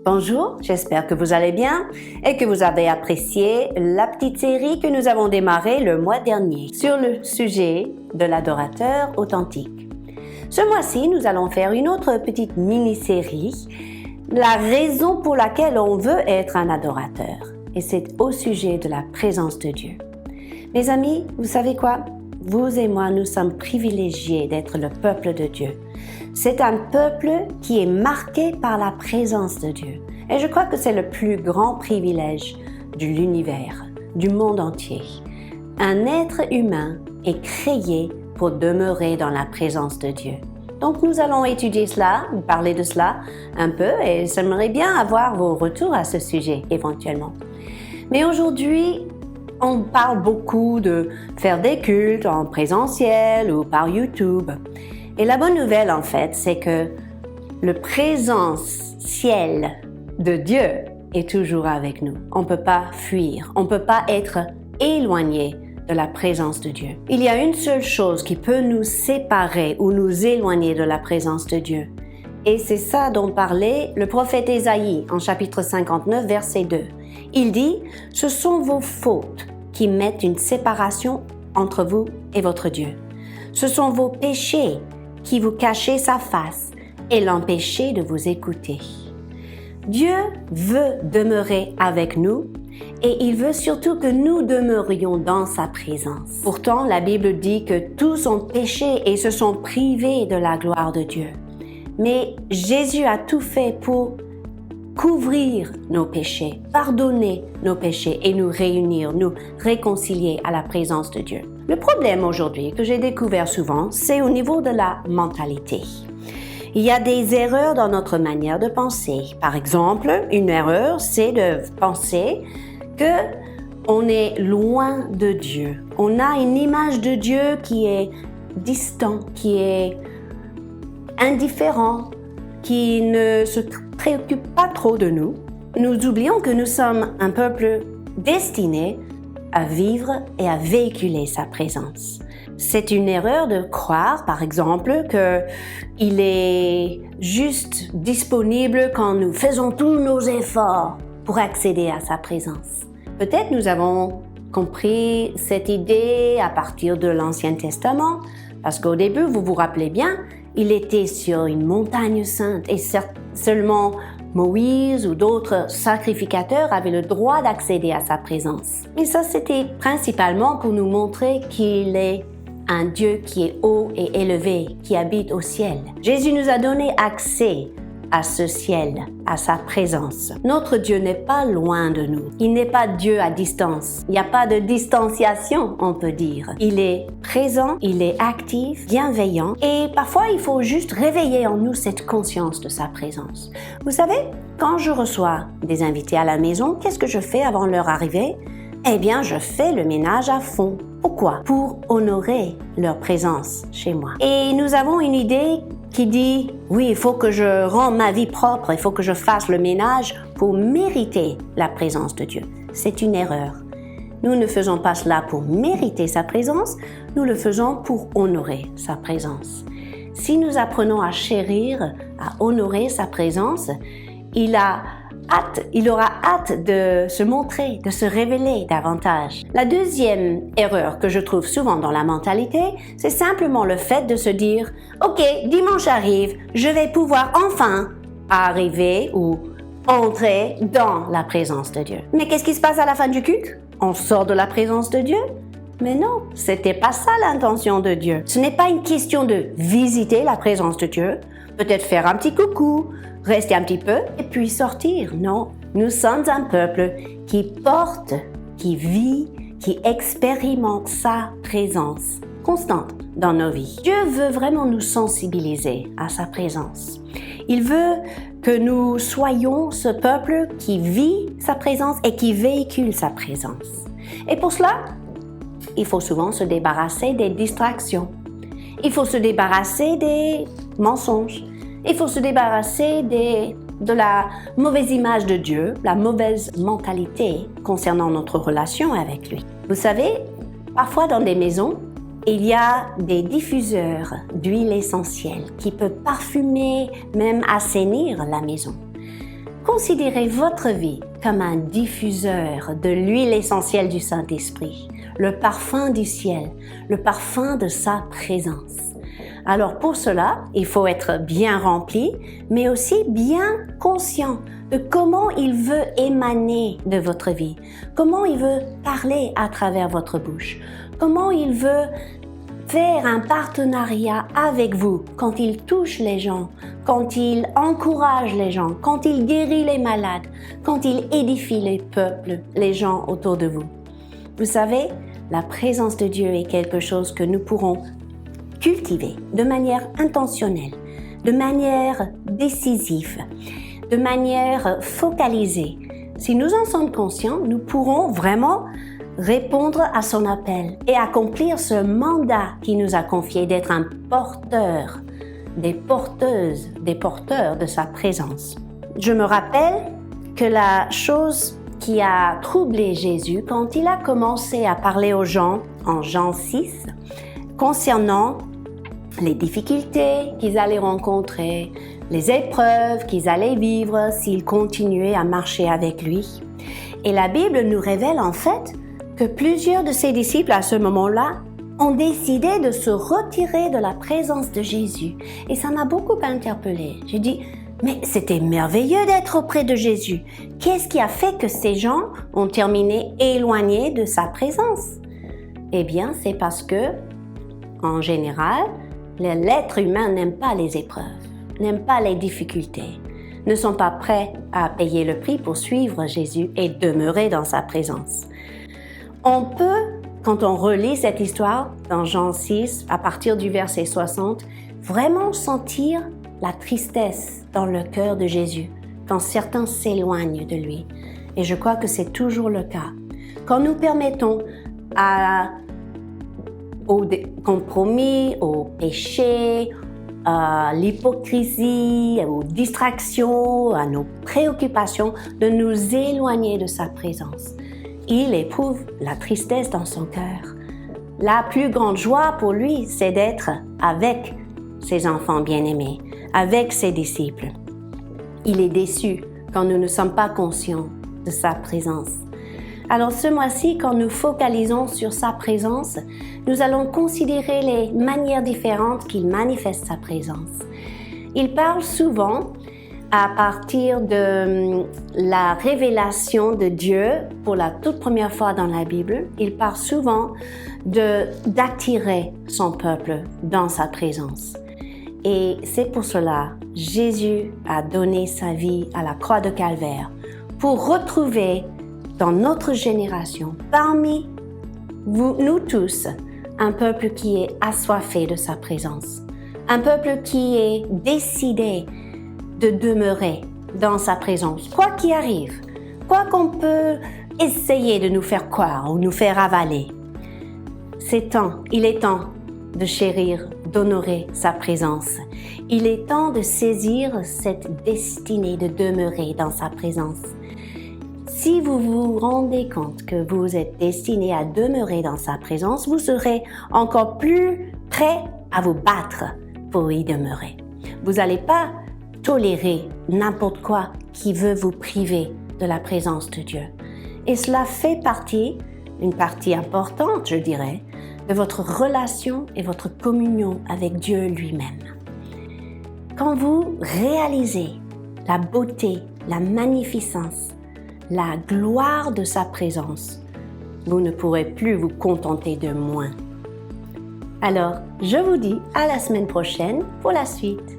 Bonjour, j'espère que vous allez bien et que vous avez apprécié la petite série que nous avons démarrée le mois dernier sur le sujet de l'adorateur authentique. Ce mois-ci, nous allons faire une autre petite mini-série, la raison pour laquelle on veut être un adorateur. Et c'est au sujet de la présence de Dieu. Mes amis, vous savez quoi? Vous et moi, nous sommes privilégiés d'être le peuple de Dieu. C'est un peuple qui est marqué par la présence de Dieu. Et je crois que c'est le plus grand privilège de l'univers, du monde entier. Un être humain est créé pour demeurer dans la présence de Dieu. Donc nous allons étudier cela, parler de cela un peu et j'aimerais bien avoir vos retours à ce sujet éventuellement. Mais aujourd'hui, on parle beaucoup de faire des cultes en présentiel ou par YouTube. Et la bonne nouvelle, en fait, c'est que le présentiel de Dieu est toujours avec nous. On ne peut pas fuir, on ne peut pas être éloigné de la présence de Dieu. Il y a une seule chose qui peut nous séparer ou nous éloigner de la présence de Dieu. Et c'est ça dont parlait le prophète Ésaïe en chapitre 59, verset 2. Il dit « Ce sont vos fautes qui mettent une séparation entre vous et votre Dieu. Ce sont vos péchés qui vous cachez sa face et l'empêchez de vous écouter. » Dieu veut demeurer avec nous et il veut surtout que nous demeurions dans sa présence. Pourtant, la Bible dit que tous ont péché et se sont privés de la gloire de Dieu. Mais Jésus a tout fait pour couvrir nos péchés, pardonner nos péchés et nous réunir, nous réconcilier à la présence de Dieu. Le problème aujourd'hui que j'ai découvert souvent, c'est au niveau de la mentalité. Il y a des erreurs dans notre manière de penser. Par exemple, une erreur, c'est de penser que on est loin de Dieu. On a une image de Dieu qui est distant, qui est indifférent, qui ne se préoccupe pas trop de nous. Nous oublions que nous sommes un peuple destiné à vivre et à véhiculer sa présence. C'est une erreur de croire, par exemple, qu'il est juste disponible quand nous faisons tous nos efforts pour accéder à sa présence. Peut-être nous avons compris cette idée à partir de l'Ancien Testament, parce qu'au début, vous vous rappelez bien, il était sur une montagne sainte et seulement Moïse ou d'autres sacrificateurs avaient le droit d'accéder à sa présence. Et ça, c'était principalement pour nous montrer qu'il est un Dieu qui est haut et élevé, qui habite au ciel. Jésus nous a donné accès à ce ciel, à sa présence. Notre Dieu n'est pas loin de nous. Il n'est pas Dieu à distance. Il n'y a pas de distanciation, on peut dire. Il est présent, il est actif, bienveillant et parfois il faut juste réveiller en nous cette conscience de sa présence. Vous savez, quand je reçois des invités à la maison, qu'est-ce que je fais avant leur arrivée? Eh bien, je fais le ménage à fond. Pourquoi? Pour honorer leur présence chez moi. Et nous avons une idée qui dit, oui, il faut que je rende ma vie propre, il faut que je fasse le ménage pour mériter la présence de Dieu. C'est une erreur. Nous ne faisons pas cela pour mériter sa présence, nous le faisons pour honorer sa présence. Si nous apprenons à chérir, à honorer sa présence, il aura hâte de se montrer, de se révéler davantage. La deuxième erreur que je trouve souvent dans la mentalité, c'est simplement le fait de se dire « Ok, dimanche arrive, je vais pouvoir enfin arriver ou entrer dans la présence de Dieu. » Mais qu'est-ce qui se passe à la fin du culte? On sort de la présence de Dieu? Mais non, c'était pas ça l'intention de Dieu. Ce n'est pas une question de visiter la présence de Dieu, peut-être faire un petit coucou, rester un petit peu et puis sortir. Non, nous sommes un peuple qui porte, qui vit, qui expérimente sa présence constante dans nos vies. Dieu veut vraiment nous sensibiliser à sa présence. Il veut que nous soyons ce peuple qui vit sa présence et qui véhicule sa présence. Et pour cela, il faut souvent se débarrasser des distractions. Il faut se débarrasser des mensonges. Il faut se débarrasser de la mauvaise image de Dieu, la mauvaise mentalité concernant notre relation avec lui. Vous savez, Parfois dans des maisons, il y a des diffuseurs d'huile essentielle qui peuvent parfumer, même assainir la maison. Considérez votre vie comme un diffuseur de l'huile essentielle du Saint-Esprit, le parfum du ciel, le parfum de sa présence. Alors pour cela, il faut être bien rempli, mais aussi bien conscient de comment il veut émaner de votre vie, comment il veut parler à travers votre bouche, comment il veut faire un partenariat avec vous quand il touche les gens, quand il encourage les gens, quand il guérit les malades, quand il édifie les peuples, les gens autour de vous. Vous savez, la présence de Dieu est quelque chose que nous pourrons cultiver de manière intentionnelle, de manière décisive, de manière focalisée. Si nous en sommes conscients, nous pourrons vraiment répondre à son appel et accomplir ce mandat qui nous a confié d'être un porteur, des porteuses, des porteurs de sa présence. Je me rappelle que la chose qui a troublé Jésus quand il a commencé à parler aux gens en Jean 6 concernant les difficultés qu'ils allaient rencontrer, les épreuves qu'ils allaient vivre s'ils continuaient à marcher avec lui. Et la Bible nous révèle en fait que plusieurs de ses disciples à ce moment-là ont décidé de se retirer de la présence de Jésus. Et ça m'a beaucoup interpellée. J'ai dit, mais c'était merveilleux d'être auprès de Jésus. Qu'est-ce qui a fait que ces gens ont terminé éloignés de sa présence? Eh bien, c'est parce que, en général, l'être humain n'aime pas les épreuves, n'aime pas les difficultés, ne sont pas prêts à payer le prix pour suivre Jésus et demeurer dans sa présence. On peut, quand on relit cette histoire dans Jean 6, à partir du verset 60, vraiment sentir la tristesse dans le cœur de Jésus quand certains s'éloignent de lui. Et je crois que c'est toujours le cas. Quand nous permettons aux compromis, aux péchés, à l'hypocrisie, aux distractions, à nos préoccupations, de nous éloigner de sa présence. Il éprouve la tristesse dans son cœur. La plus grande joie pour lui, c'est d'être avec ses enfants bien-aimés, avec ses disciples. Il est déçu quand nous ne sommes pas conscients de sa présence. Alors ce mois-ci, quand nous focalisons sur sa présence, nous allons considérer les manières différentes qu'il manifeste sa présence. Il parle souvent à partir de la révélation de Dieu pour la toute première fois dans la Bible. Il parle souvent d'attirer son peuple dans sa présence. Et c'est pour cela Jésus a donné sa vie à la croix de Calvaire pour retrouver dans notre génération, parmi nous tous, un peuple qui est assoiffé de sa présence, un peuple qui est décidé de demeurer dans sa présence, quoi qu'il arrive, quoi qu'on peut essayer de nous faire croire ou nous faire avaler. Il est temps de chérir, d'honorer sa présence. Il est temps de saisir cette destinée de demeurer dans sa présence. Si vous vous rendez compte que vous êtes destiné à demeurer dans sa présence, vous serez encore plus prêt à vous battre pour y demeurer. Vous n'allez pas tolérer n'importe quoi qui veut vous priver de la présence de Dieu. Et cela fait partie, une partie importante, je dirais, de votre relation et votre communion avec Dieu lui-même. Quand vous réalisez la beauté, la magnificence, la gloire de sa présence, vous ne pourrez plus vous contenter de moins. Alors, je vous dis à la semaine prochaine pour la suite.